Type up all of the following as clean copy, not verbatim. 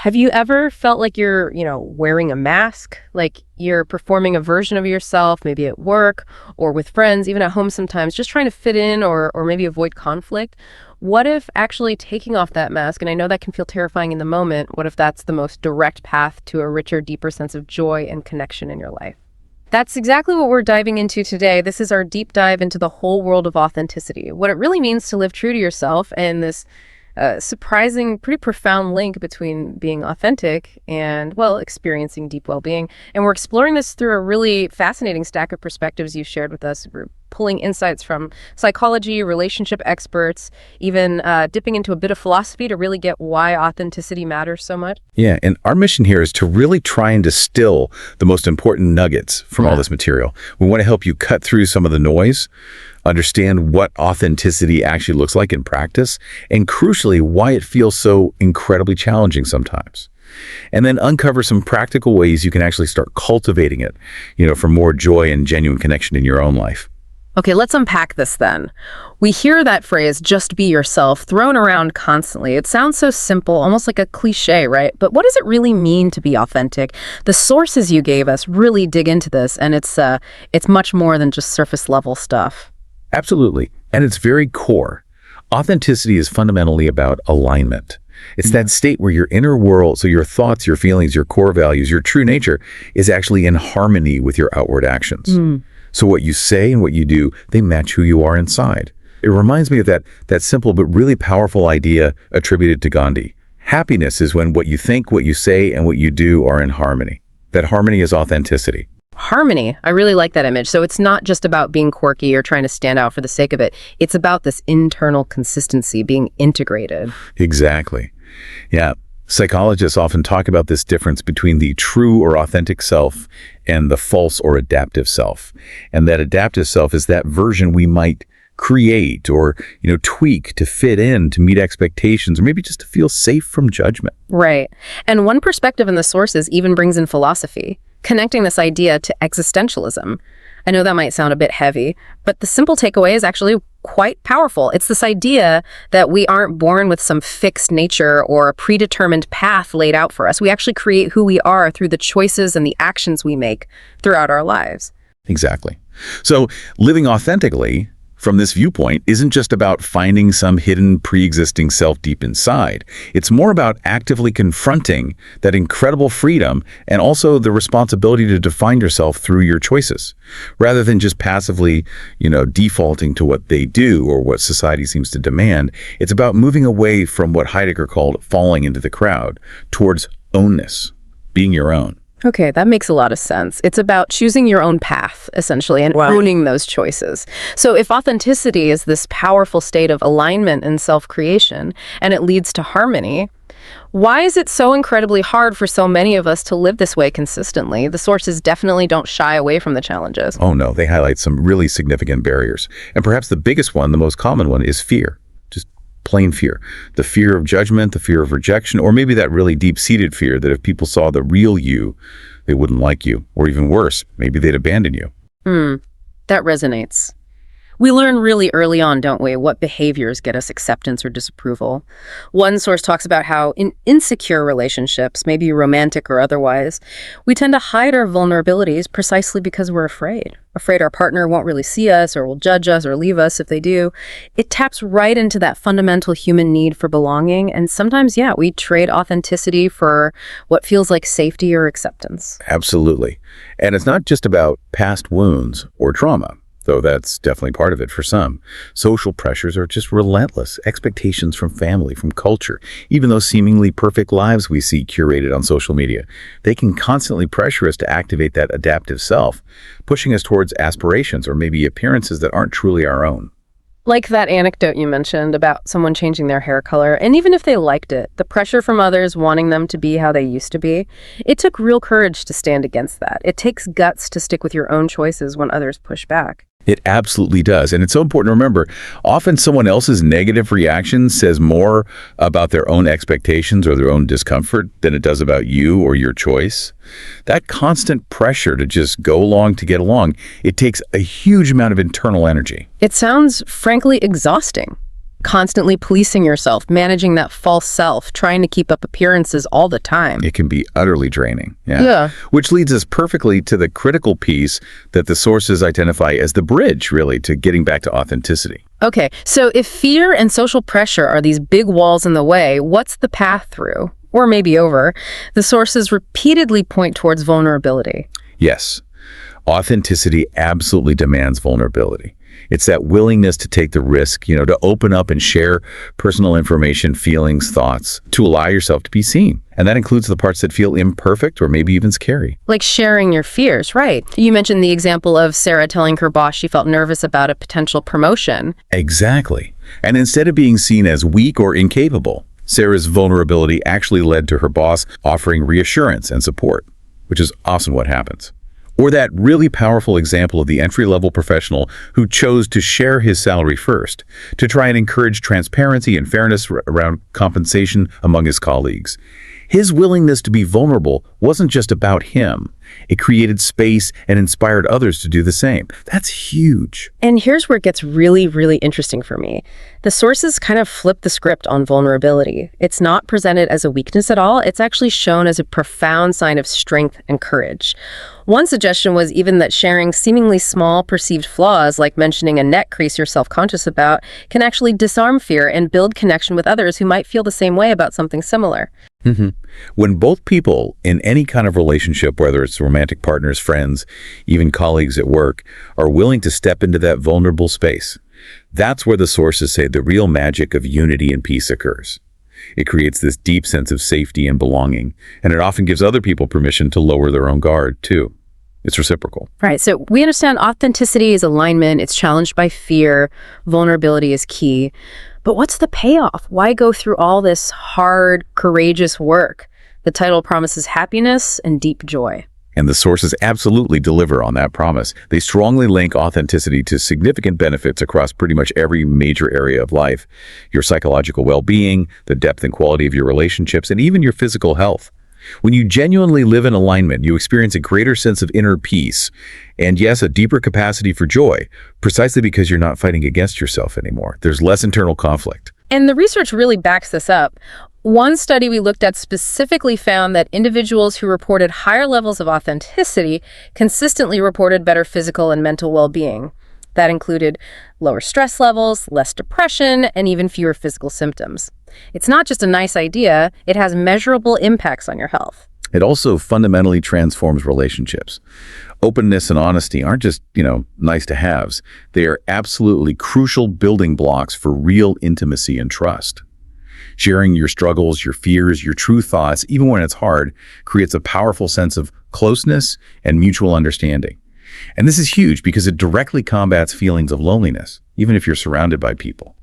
Have you ever felt like you're, wearing a mask, like you're performing a version of yourself, maybe at work or with friends, even at home sometimes, just trying to fit in or maybe avoid conflict? What if actually taking off that mask, and I know that can feel terrifying in the moment, what if that's the most direct path to a richer, deeper sense of joy and connection in your life? That's exactly what we're diving into today. This is our deep dive into the whole world of authenticity, what it really means to live true to yourself, and this surprising, pretty profound link between being authentic and, well, experiencing deep well-being. And we're exploring this through a really fascinating stack of perspectives you've shared with us. We're pulling insights from psychology, relationship experts, even dipping into a bit of philosophy to really get why authenticity matters so much. Yeah, and our mission here is to really try and distill the most important nuggets from all this material. We want to help you cut through some of the noise, understand what authenticity actually looks like in practice, and crucially, why it feels so incredibly challenging sometimes. And then uncover some practical ways you can actually start cultivating it, for more joy and genuine connection in your own life. Okay, let's unpack this then. We hear that phrase, just be yourself, thrown around constantly. It sounds so simple, almost like a cliche, right? But what does it really mean to be authentic? The sources you gave us really dig into this, and it's much more than just surface level stuff. Absolutely. And its very core, authenticity is fundamentally about alignment. It's that state where your inner world, so your thoughts, your feelings, your core values, your true nature is actually in harmony with your outward actions. So what you say and what you do, they match who you are inside. It reminds me of that simple but really powerful idea attributed to Gandhi. Happiness is when what you think, what you say, and what you do are in harmony. That harmony is authenticity. Harmony. I really like that image. So it's not just about being quirky or trying to stand out for the sake of it. It's about this internal consistency, being integrated. Exactly. Yeah. Psychologists often talk about this difference between the true or authentic self and the false or adaptive self. And that adaptive self is that version we might create or, tweak to fit in, to meet expectations, or maybe just to feel safe from judgment. Right. And one perspective in the sources even brings in philosophy, connecting this idea to existentialism. I know that might sound a bit heavy, but the simple takeaway is actually quite powerful. It's this idea that we aren't born with some fixed nature or a predetermined path laid out for us. We actually create who we are through the choices and the actions we make throughout our lives. Exactly. So living authentically from this viewpoint isn't just about finding some hidden pre-existing self deep inside. It's more about actively confronting that incredible freedom and also the responsibility to define yourself through your choices, rather than just passively, defaulting to what they do or what society seems to demand. It's about moving away from what Heidegger called falling into the crowd towards ownness, being your own. Okay, that makes a lot of sense. It's about choosing your own path, essentially, and owning those choices. So if authenticity is this powerful state of alignment and self-creation, and it leads to harmony, why is it so incredibly hard for so many of us to live this way consistently? The sources definitely don't shy away from the challenges. Oh no, they highlight some really significant barriers. And perhaps the biggest one, the most common one, is fear. Plain fear. The fear of judgment, the fear of rejection, or maybe that really deep-seated fear that if people saw the real you, they wouldn't like you. Or even worse, maybe they'd abandon you. That resonates. We learn really early on, don't we, what behaviors get us acceptance or disapproval. One source talks about how in insecure relationships, maybe romantic or otherwise, we tend to hide our vulnerabilities precisely because we're afraid our partner won't really see us or will judge us or leave us if they do. It taps right into that fundamental human need for belonging. And sometimes, we trade authenticity for what feels like safety or acceptance. Absolutely. And it's not just about past wounds or trauma, though that's definitely part of it for some. Social pressures are just relentless. Expectations from family, from culture, even those seemingly perfect lives we see curated on social media. They can constantly pressure us to activate that adaptive self, pushing us towards aspirations or maybe appearances that aren't truly our own. Like that anecdote you mentioned about someone changing their hair color, and even if they liked it, the pressure from others wanting them to be how they used to be, it took real courage to stand against that. It takes guts to stick with your own choices when others push back. It absolutely does. And it's so important to remember, often someone else's negative reaction says more about their own expectations or their own discomfort than it does about you or your choice. That constant pressure to just go along to get along, it takes a huge amount of internal energy. It sounds frankly exhausting. constantly policing yourself, managing that false self, trying to keep up appearances all the time. It can be utterly draining. Yeah. Which leads us perfectly to the critical piece that the sources identify as the bridge, really, to getting back to authenticity. Okay, so if fear and social pressure are these big walls in the way, what's the path through? Or maybe over? The sources repeatedly point towards vulnerability. Yes, authenticity absolutely demands vulnerability. It's that willingness to take the risk, to open up and share personal information, feelings, thoughts, to allow yourself to be seen. And that includes the parts that feel imperfect or maybe even scary. Like sharing your fears, right? You mentioned the example of Sarah telling her boss she felt nervous about a potential promotion. Exactly. And instead of being seen as weak or incapable, Sarah's vulnerability actually led to her boss offering reassurance and support, which is often what happens. Or that really powerful example of the entry-level professional who chose to share his salary first, to try and encourage transparency and fairness around compensation among his colleagues. His willingness to be vulnerable wasn't just about him. It created space and inspired others to do the same. That's huge. And here's where it gets really, really interesting for me. The sources kind of flip the script on vulnerability. It's not presented as a weakness at all. It's actually shown as a profound sign of strength and courage. One suggestion was even that sharing seemingly small perceived flaws, like mentioning a neck crease you're self-conscious about, can actually disarm fear and build connection with others who might feel the same way about something similar. When both people in any kind of relationship, whether it's romantic partners, friends, even colleagues at work, are willing to step into that vulnerable space, that's where the sources say the real magic of unity and peace occurs. It creates this deep sense of safety and belonging, and it often gives other people permission to lower their own guard, too. It's reciprocal. Right. So we understand authenticity is alignment. It's challenged by fear. Vulnerability is key. But what's the payoff? Why go through all this hard, courageous work? The title promises happiness and deep joy. And the sources absolutely deliver on that promise. They strongly link authenticity to significant benefits across pretty much every major area of life. Your psychological well-being, the depth and quality of your relationships, and even your physical health. When you genuinely live in alignment, you experience a greater sense of inner peace, and yes, a deeper capacity for joy, precisely because you're not fighting against yourself anymore. There's less internal conflict. And the research really backs this up. One study we looked at specifically found that individuals who reported higher levels of authenticity consistently reported better physical and mental well-being. That included lower stress levels, less depression, and even fewer physical symptoms. It's not just a nice idea, it has measurable impacts on your health. It also fundamentally transforms relationships. Openness and honesty aren't just, nice to haves. They are absolutely crucial building blocks for real intimacy and trust. Sharing your struggles, your fears, your true thoughts, even when it's hard, creates a powerful sense of closeness and mutual understanding. And this is huge because it directly combats feelings of loneliness, even if you're surrounded by people.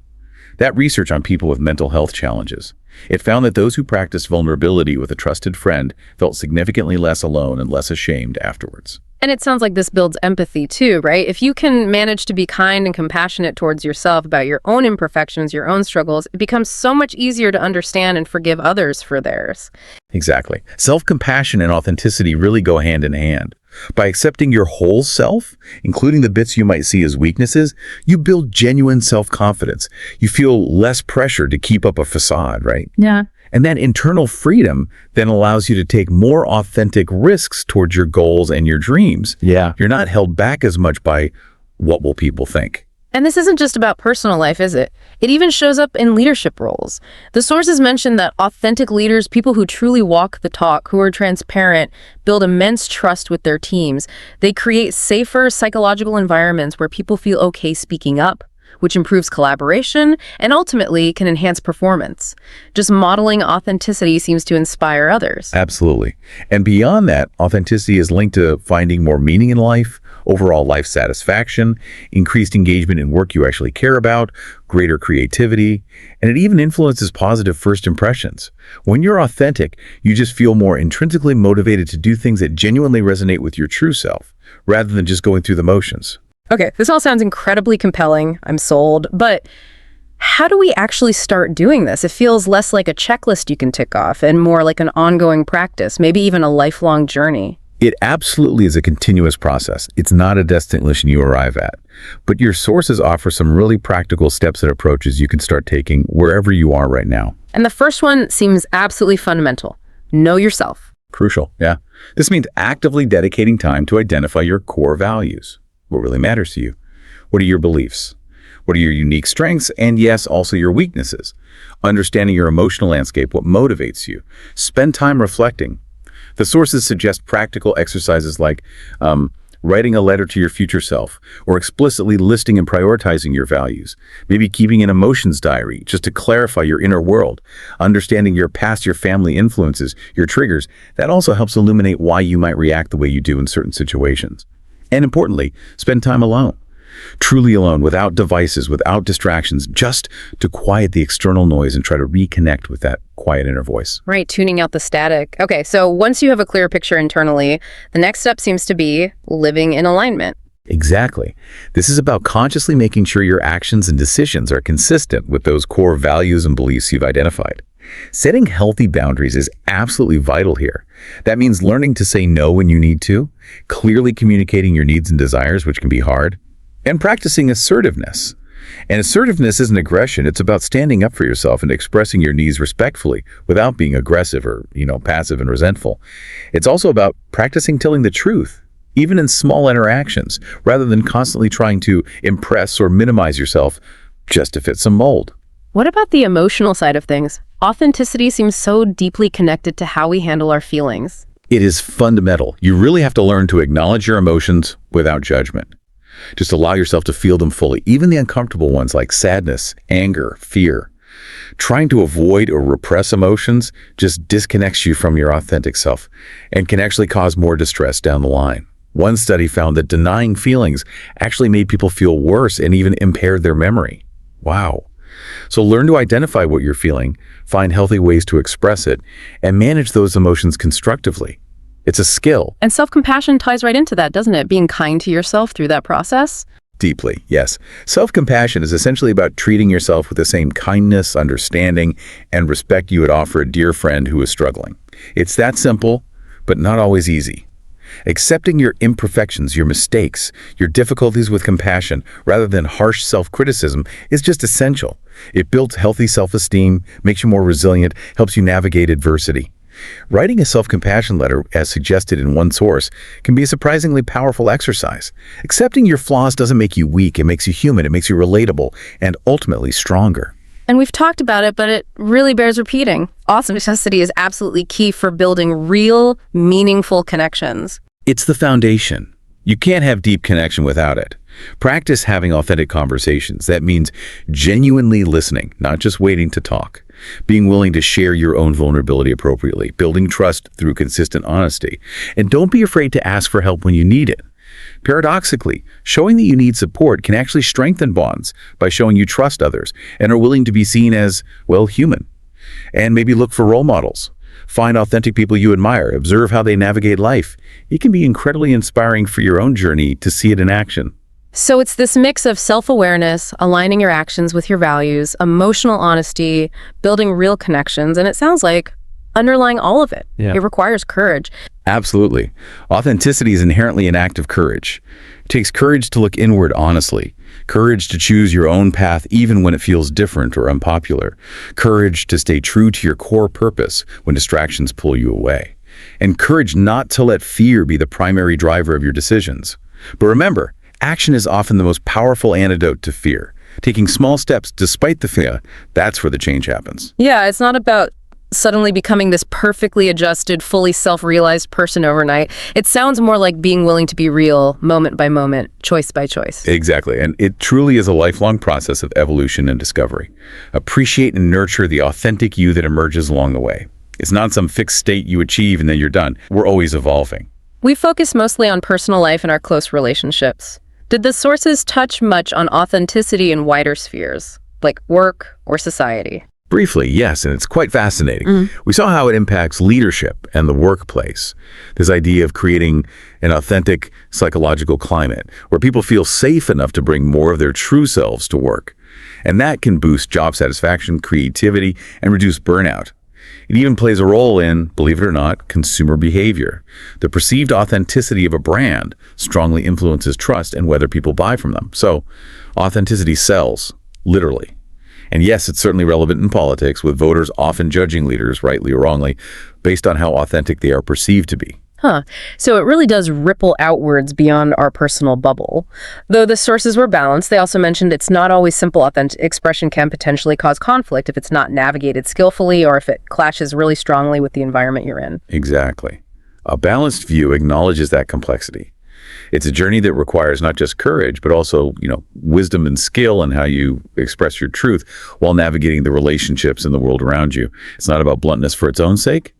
That research on people with mental health challenges, it found that those who practiced vulnerability with a trusted friend felt significantly less alone and less ashamed afterwards. And it sounds like this builds empathy too, right? If you can manage to be kind and compassionate towards yourself about your own imperfections, your own struggles, it becomes so much easier to understand and forgive others for theirs. Exactly. Self-compassion and authenticity really go hand in hand. By accepting your whole self, including the bits you might see as weaknesses, you build genuine self-confidence. You feel less pressure to keep up a facade, right? Yeah. And that internal freedom then allows you to take more authentic risks towards your goals and your dreams. Yeah. You're not held back as much by what will people think. And this isn't just about personal life, is it? It even shows up in leadership roles. The sources mention that authentic leaders, people who truly walk the talk, who are transparent, build immense trust with their teams. They create safer psychological environments where people feel okay speaking up, which improves collaboration and ultimately can enhance performance. Just modeling authenticity seems to inspire others. Absolutely. And beyond that, authenticity is linked to finding more meaning in life, overall life satisfaction, increased engagement in work you actually care about, greater creativity, and it even influences positive first impressions. When you're authentic, you just feel more intrinsically motivated to do things that genuinely resonate with your true self, rather than just going through the motions. Okay, this all sounds incredibly compelling. I'm sold. But how do we actually start doing this? It feels less like a checklist you can tick off and more like an ongoing practice, maybe even a lifelong journey. It absolutely is a continuous process. It's not a destination you arrive at. But your sources offer some really practical steps and approaches you can start taking wherever you are right now. And the first one seems absolutely fundamental. Know yourself. Crucial, yeah. This means actively dedicating time to identify your core values. What really matters to you? What are your beliefs? What are your unique strengths? And yes, also your weaknesses. Understanding your emotional landscape, what motivates you. Spend time reflecting. The sources suggest practical exercises like writing a letter to your future self, or explicitly listing and prioritizing your values. Maybe keeping an emotions diary just to clarify your inner world. Understanding your past, your family influences, your triggers. That also helps illuminate why you might react the way you do in certain situations. And importantly, spend time alone. Truly alone, without devices, without distractions, just to quiet the external noise and try to reconnect with that quiet inner voice. Right, tuning out the static. Okay, so once you have a clear picture internally, the next step seems to be living in alignment. Exactly. This is about consciously making sure your actions and decisions are consistent with those core values and beliefs you've identified. Setting healthy boundaries is absolutely vital here. That means learning to say no when you need to, clearly communicating your needs and desires, which can be hard, and practicing assertiveness. And assertiveness isn't aggression. It's about standing up for yourself and expressing your needs respectfully without being aggressive or, passive and resentful. It's also about practicing telling the truth, even in small interactions, rather than constantly trying to impress or minimize yourself just to fit some mold. What about the emotional side of things? Authenticity seems so deeply connected to how we handle our feelings. It is fundamental. You really have to learn to acknowledge your emotions without judgment. Just allow yourself to feel them fully, even the uncomfortable ones like sadness, anger, fear. Trying to avoid or repress emotions just disconnects you from your authentic self and can actually cause more distress down the line. One study found that denying feelings actually made people feel worse and even impaired their memory. Wow. So learn to identify what you're feeling, find healthy ways to express it, and manage those emotions constructively. It's a skill. And self-compassion ties right into that, doesn't it? Being kind to yourself through that process. Deeply, yes. Self-compassion is essentially about treating yourself with the same kindness, understanding, and respect you would offer a dear friend who is struggling. It's that simple, but not always easy. Accepting your imperfections, your mistakes, your difficulties with compassion, rather than harsh self-criticism, is just essential. It builds healthy self-esteem, makes you more resilient, helps you navigate adversity. Writing a self-compassion letter, as suggested in one source, can be a surprisingly powerful exercise. Accepting your flaws doesn't make you weak, it makes you human, it makes you relatable, and ultimately stronger. And we've talked about it, but it really bears repeating. Authenticity is absolutely key for building real, meaningful connections. It's the foundation. You can't have deep connection without it. Practice having authentic conversations. That means genuinely listening, not just waiting to talk. Being willing to share your own vulnerability appropriately, building trust through consistent honesty. And don't be afraid to ask for help when you need it. Paradoxically, showing that you need support can actually strengthen bonds by showing you trust others and are willing to be seen as, well, human. And maybe look for role models. Find authentic people you admire. Observe how they navigate life. It can be incredibly inspiring for your own journey to see it in action. So it's this mix of self-awareness, aligning your actions with your values, emotional honesty, building real connections, and it sounds like underlying all of it, it requires courage. Absolutely. Authenticity is inherently an act of courage. It takes courage to look inward honestly, courage to choose your own path even when it feels different or unpopular, courage to stay true to your core purpose when distractions pull you away, and courage not to let fear be the primary driver of your decisions. But remember, action is often the most powerful antidote to fear. Taking small steps despite the fear, that's where the change happens. Yeah, it's not about suddenly becoming this perfectly adjusted, fully self-realized person overnight. It sounds more like being willing to be real, moment by moment, choice by choice. Exactly, and it truly is a lifelong process of evolution and discovery. Appreciate and nurture the authentic you that emerges along the way. It's not some fixed state you achieve and then you're done. We're always evolving. We focus mostly on personal life and our close relationships. Did the sources touch much on authenticity in wider spheres, like work or society? Briefly, yes, and it's quite fascinating. We saw how it impacts leadership and the workplace. This idea of creating an authentic psychological climate where people feel safe enough to bring more of their true selves to work. And that can boost job satisfaction, creativity, and reduce burnout. It even plays a role in, believe it or not, consumer behavior. The perceived authenticity of a brand strongly influences trust and whether people buy from them. So, authenticity sells, literally. And yes, it's certainly relevant in politics, with voters often judging leaders, rightly or wrongly, based on how authentic they are perceived to be. Huh. So it really does ripple outwards beyond our personal bubble. Though the sources were balanced, they also mentioned it's not always simple. Authentic expression can potentially cause conflict if it's not navigated skillfully or if it clashes really strongly with the environment you're in. Exactly. A balanced view acknowledges that complexity. It's a journey that requires not just courage, but also, wisdom and skill in how you express your truth while navigating the relationships in the world around you. It's not about bluntness for its own sake.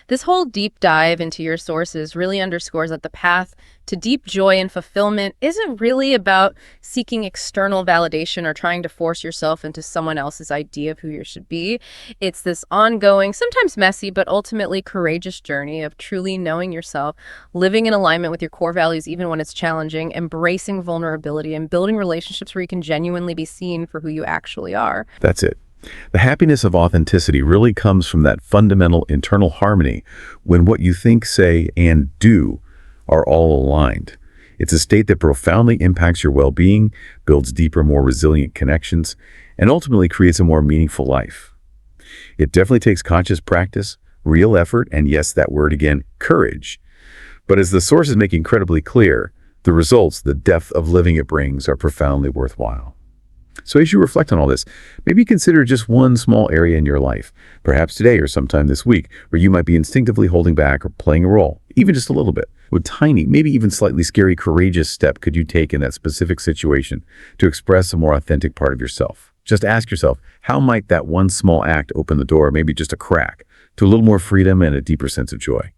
This whole deep dive into your sources really underscores that the path to deep joy and fulfillment isn't really about seeking external validation or trying to force yourself into someone else's idea of who you should be. It's this ongoing, sometimes messy, but ultimately courageous journey of truly knowing yourself, living in alignment with your core values even when it's challenging, embracing vulnerability, and building relationships where you can genuinely be seen for who you actually are. That's it. The happiness of authenticity really comes from that fundamental internal harmony when what you think, say, and do are all aligned. It's a state that profoundly impacts your well-being, builds deeper, more resilient connections, and ultimately creates a more meaningful life. It definitely takes conscious practice, real effort, and yes, that word again, courage. But as the sources make incredibly clear, the results, the depth of living it brings are profoundly worthwhile. So as you reflect on all this, maybe consider just one small area in your life, perhaps today or sometime this week, where you might be instinctively holding back or playing a role, even just a little bit. What tiny, maybe even slightly scary, courageous step could you take in that specific situation to express a more authentic part of yourself? Just ask yourself, how might that one small act open the door, maybe just a crack, to a little more freedom and a deeper sense of joy?